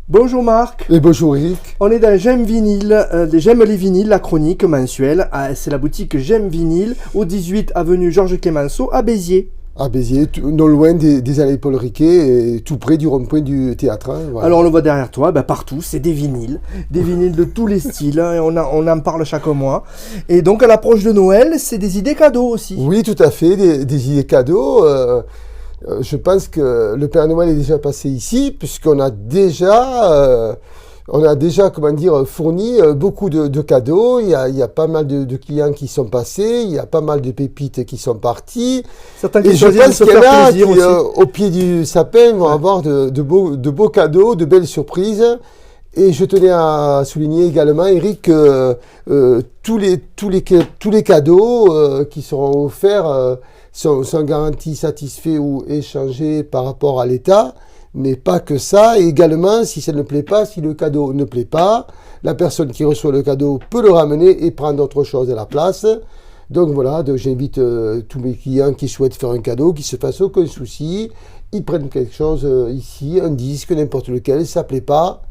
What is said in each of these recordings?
Bonjour Marc, Et bonjour Eric. on est dans J'aime vinyle, J'aime les vinyles, la chronique mensuelle. C'est la boutique J'aime vinyle au 18 avenue Georges Clemenceau à Béziers. À Béziers, non loin des allées Paul Riquet, et tout près du rond-point du théâtre. Voilà. Alors on le voit derrière toi, partout, c'est des vinyles de tous les styles, hein, et on en parle chaque mois. Et donc à l'approche de Noël, c'est des idées cadeaux aussi. Oui, tout à fait, des idées cadeaux. Je pense que le Père Noël est déjà passé ici, puisqu'on a déjà, comment dire, fourni beaucoup de cadeaux. Il y a pas mal de clients qui sont passés, il y a pas mal de pépites qui sont partis. Certains Et qui je choisissent de pense se qu'il y en faire a qui, plaisir aussi. au pied du sapin, vont avoir de beaux cadeaux, de belles surprises. Et je tenais à souligner également, Eric, que tous les cadeaux qui seront offerts sont garantis, satisfaits ou échangés par rapport à l'État. Mais pas que ça. Et également, si ça ne plaît pas, si le cadeau ne plaît pas, la personne qui reçoit le cadeau peut le ramener et prendre autre chose à la place. Donc voilà, j'invite tous mes clients qui souhaitent faire un cadeau, qui se fassent aucun souci. Ils prennent quelque chose ici, un disque, n'importe lequel, ça ne plaît pas.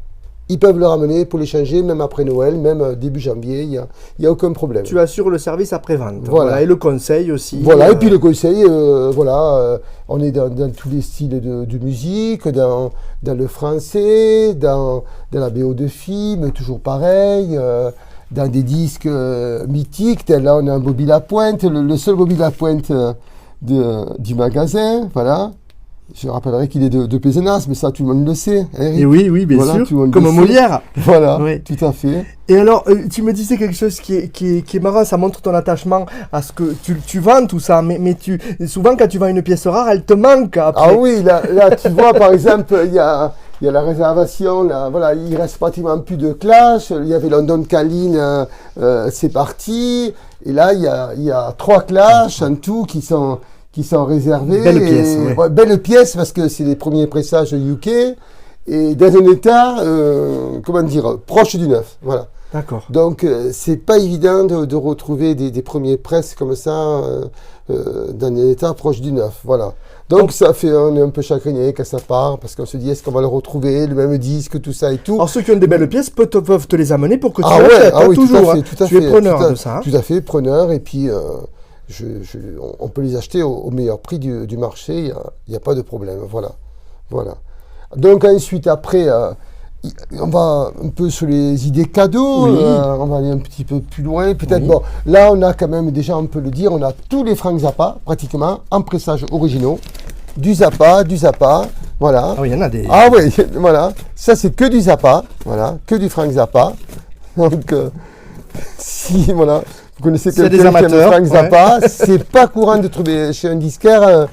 Ils peuvent le ramener pour l'échanger, même après Noël, même début janvier, il y a aucun problème. Tu assures le service après-vente, Voilà. et le conseil aussi. Voilà, et puis le conseil, on est dans tous les styles de musique, dans le français, dans la BO de films, toujours pareil, dans des disques mythiques, là on a un Bobby Lapointe, le seul Bobby Lapointe du magasin, voilà. Je rappellerai qu'il est de Pézenas, mais ça tout le monde le sait. Hein, Et oui, bien sûr, comme Molière. Voilà, Oui. tout à fait. Et alors, tu me disais quelque chose qui est marrant, ça montre ton attachement à ce que tu vends tout ça, mais souvent quand tu vends une pièce rare, elle te manque après. Ah oui, là tu vois par exemple, il y a la réservation, là, voilà, il reste pratiquement plus de Clash, il y avait London Calling, c'est parti, et là il y a 3 Clash en tout qui sont réservés. Belle pièce, ouais. Ouais, belle pièce parce que c'est les premiers pressages UK et dans un état, comment dire, proche du neuf, voilà. D'accord. Donc, c'est pas évident de retrouver des premiers presses comme ça dans un état proche du neuf. Voilà. Donc, on est un peu chagriné quand ça part parce qu'on se dit est-ce qu'on va le retrouver, le même disque, tout ça et tout. Alors, ceux qui ont des belles pièces peuvent te les amener pour que tu ouais, achètes, oui, toujours. tout à fait, tu es preneur de ça. Tout à fait, preneur. Et puis, on peut les acheter au meilleur prix du marché. Il n'y a pas de problème. Voilà. Donc, ensuite, après. On va un peu sur les idées cadeaux, Oui. On va aller un petit peu plus loin. Peut-être, bon, là, on a quand même, déjà, on peut le dire, on a tous les Frank Zappa, pratiquement, en pressages originaux. Du Zappa, voilà. Ah oui, il y en a des. Ah oui, voilà. Ça, c'est que du Zappa, voilà, que du Frank Zappa. Donc, si, voilà, vous connaissez S'il y a quelqu'un des qui aime amateurs, Frank Zappa, c'est pas courant de trouver chez un disquaire,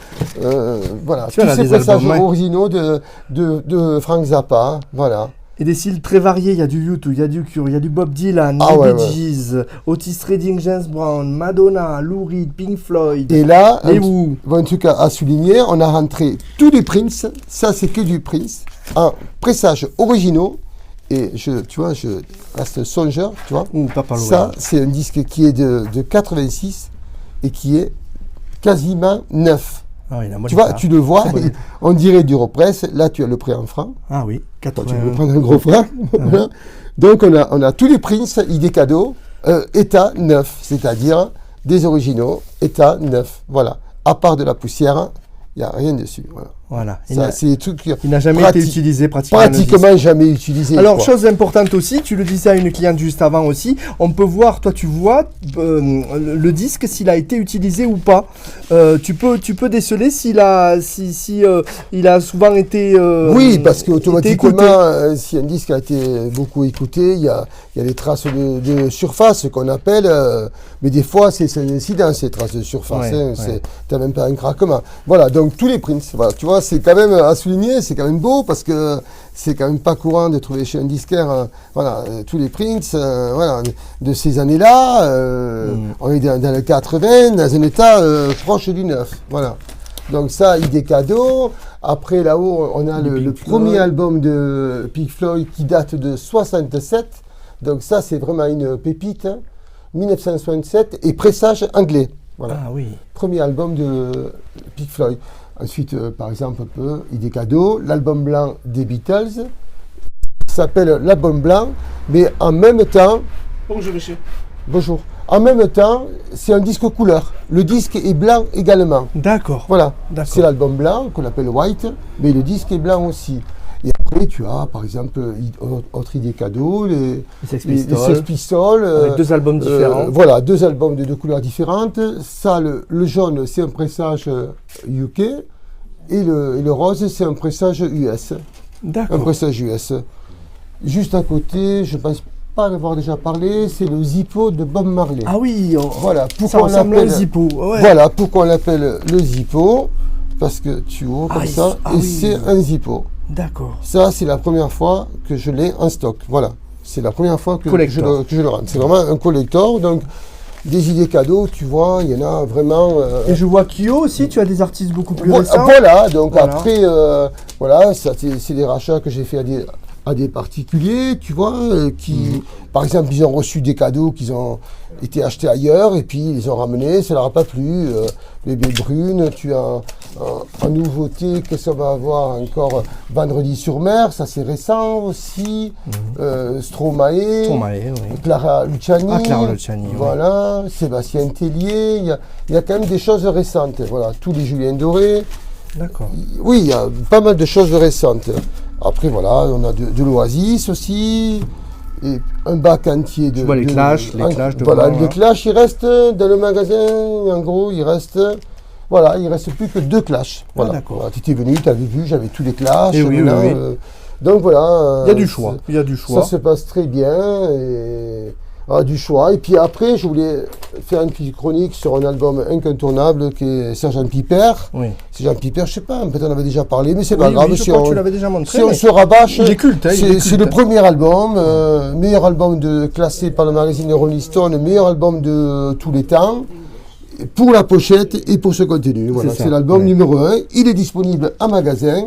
voilà, Tu vois, tous là, ces des pressages albums, ouais. originaux de Frank Zappa, voilà. Et des styles très variés, il y a du U2, il y a du Cure, il y a du Bob Dylan, Ah les ouais, Bee Gees, Otis Redding, James Brown, Madonna, Lou Reed, Pink Floyd, Et là, les Who. un truc à souligner, on a rentré tous les Prince, ça c'est que du Prince, en pressages originaux, et tu vois, je reste songeur, tu vois. Ou Papa Noël. Ça, c'est un disque qui est de 86 et qui est quasiment neuf. Ah oui, la Tu vois, tu le vois, Très bonne. on dirait du represse, là tu as le prix en francs. Ah oui, Toi, 80. tu veux prendre un gros franc. Voilà. Donc, on a tous les Prince, idées cadeaux, état neuf, c'est-à-dire des originaux, état neuf. Voilà. À part de la poussière, il n'y a rien dessus. Voilà. Voilà. Ça, c'est des trucs Il n'a jamais été utilisé pratiquement. pratiquement jamais utilisés. Alors, quoi. chose importante aussi, tu le disais à une cliente juste avant aussi, on peut voir, toi tu vois le disque s'il a été utilisé ou pas. Tu peux déceler s'il a souvent été Oui, parce été qu'automatiquement, écouté. si un disque a été beaucoup écouté, il y a des traces de surface qu'on appelle, mais des fois c'est un incident ces traces de surface, Ouais, tu n'as même pas un craquement. Voilà, donc tous les Prince, voilà, tu vois, c'est quand même à souligner, c'est quand même beau parce que c'est quand même pas courant de trouver chez un disquaire, tous les Prince, voilà, de ces années-là, on est dans le 80, dans un état proche du neuf, voilà. Donc ça, idée cadeau. Après, là-haut, on a le premier album de Pink Floyd qui date de 67. Donc ça, c'est vraiment une pépite. 1967 et pressage anglais. Voilà. Ah oui. Premier album de Pink Floyd. Ensuite, par exemple, idée cadeau, l'album blanc des Beatles. Ça s'appelle l'album blanc, mais en même temps, Bonjour monsieur. bonjour, en même temps, c'est un disque couleur. Le disque est blanc également. D'accord. Voilà, D'accord. c'est l'album blanc qu'on appelle white, mais le disque est blanc aussi. Et après, tu as par exemple autre idée cadeau, les Sex les Pistols. Sex Pistols. Avec 2 albums différents. Voilà, 2 albums de 2 couleurs différentes. Ça, le jaune, c'est un pressage UK. Et le rose, c'est un pressage US. Un D'accord. pressage US. Juste à côté, je ne pense pas en avoir déjà parlé, c'est le Zippo de Bob Marley. Ah oui, Voilà, ça pourquoi on ressemble à un l'appelle Zippo. Ouais. voilà, pourquoi on l'appelle le Zippo. Parce que tu ouvres comme ça, et oui. c'est un Zippo. D'accord. Ça, c'est la première fois que je l'ai en stock. Voilà. C'est la première fois que Collector. je le rends. C'est vraiment un collector. Donc, des idées cadeaux, tu vois, il y en a vraiment. Et je vois Kyo aussi, tu as des artistes beaucoup plus Voilà, récents. voilà, donc Voilà. après, voilà, ça, c'est des rachats que j'ai fait à des particuliers, tu vois, qui, par exemple, ils ont reçu des cadeaux qu'ils ont été achetés ailleurs et puis ils les ont ramenés, ça leur a pas plu. Bébé Brune, tu as en nouveauté, qu'est-ce qu'on va avoir encore Vendredi sur mer, ça c'est récent aussi. Stromae. Stromae, oui. Clara Luciani, Ah, Clara Luciani, oui. voilà, Sébastien Tellier, il y a quand même des choses récentes, voilà, tous les Julien Doré, D'accord. oui, il y a pas mal de choses récentes. Après, voilà, on a de l'Oasis aussi, et un bac entier de... Je vois les Clash, les Clash de voilà, blanc, les là. Clash, il reste dans le magasin, en gros, il reste plus que 2 Clash. Voilà. d'accord. Voilà, tu étais venu, tu avais vu, j'avais tous les Clash. Eh oui, maintenant, oui, oui. Donc voilà. Il y a du choix. Il y a du choix. Ça se passe très bien. Et du choix. Et puis après, je voulais faire une petite chronique sur un album incontournable qui est Sgt Pepper. Oui. Sgt Pepper, je sais pas, peut-être on avait déjà parlé, mais c'est Oui, pas grave. oui, je crois que tu l'avais déjà montré. Si on mais se rabâche, il est culte, hein, il est c'est culte. le premier album, meilleur album classé par le magazine Rolling Stone, meilleur album de tous les temps. Pour la pochette et pour ce contenu. Voilà, ça, c'est l'album ouais. numéro 1. Il est disponible en magasin.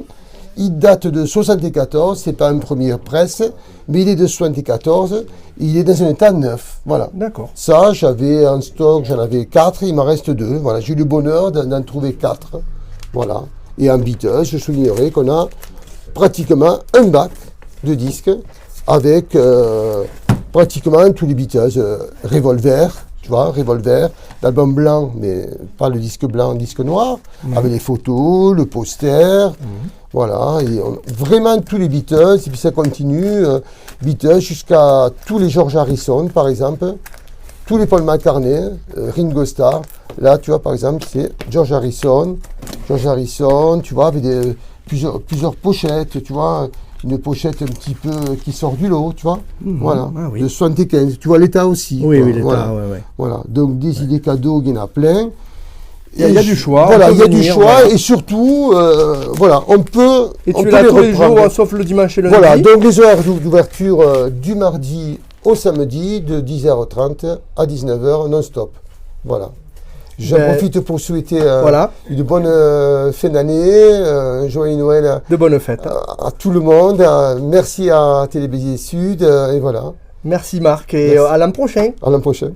Il date de 74, c'est pas une première presse, mais il est de 74. Il est dans un état neuf. Voilà. D'accord. Ça, j'avais en stock, j'en avais 4, il m'en reste 2. Voilà, j'ai eu le bonheur d'en trouver 4. Voilà. Et en Beatles, je soulignerai qu'on a pratiquement un bac de disques avec pratiquement tous les Beatles. Revolver, tu vois, Revolver, l'album blanc, mais pas le disque blanc, le disque noir, avec les photos, le poster, voilà, et vraiment tous les Beatles, et puis ça continue, Beatles jusqu'à tous les George Harrison, par exemple, tous les Paul McCartney, Ringo Starr, là, tu vois, par exemple, c'est George Harrison, tu vois, avec plusieurs pochettes, tu vois, une pochette un petit peu qui sort du lot, tu vois. Voilà, Ah oui. de 75. Tu vois l'état aussi. Oui, quoi. oui, l'état, voilà. ouais. Voilà, donc des idées cadeaux, il y en a plein. Il y a du choix. Voilà, on il peut y a du venir, choix voilà. et surtout, voilà, on peut. Et on tu es peut là tous les reprendre. jours, sauf le dimanche et le Voilà, lundi. donc les horaires d'ouverture du mardi au samedi de 10h30 à 19h non-stop. Voilà. J'en Ben, profite pour souhaiter voilà. une bonne fin d'année, un joyeux Noël De bonnes fêtes. à tout le monde. Merci à Télévision Sud et voilà. Merci Marc et Merci. à l'an prochain. À l'an prochain.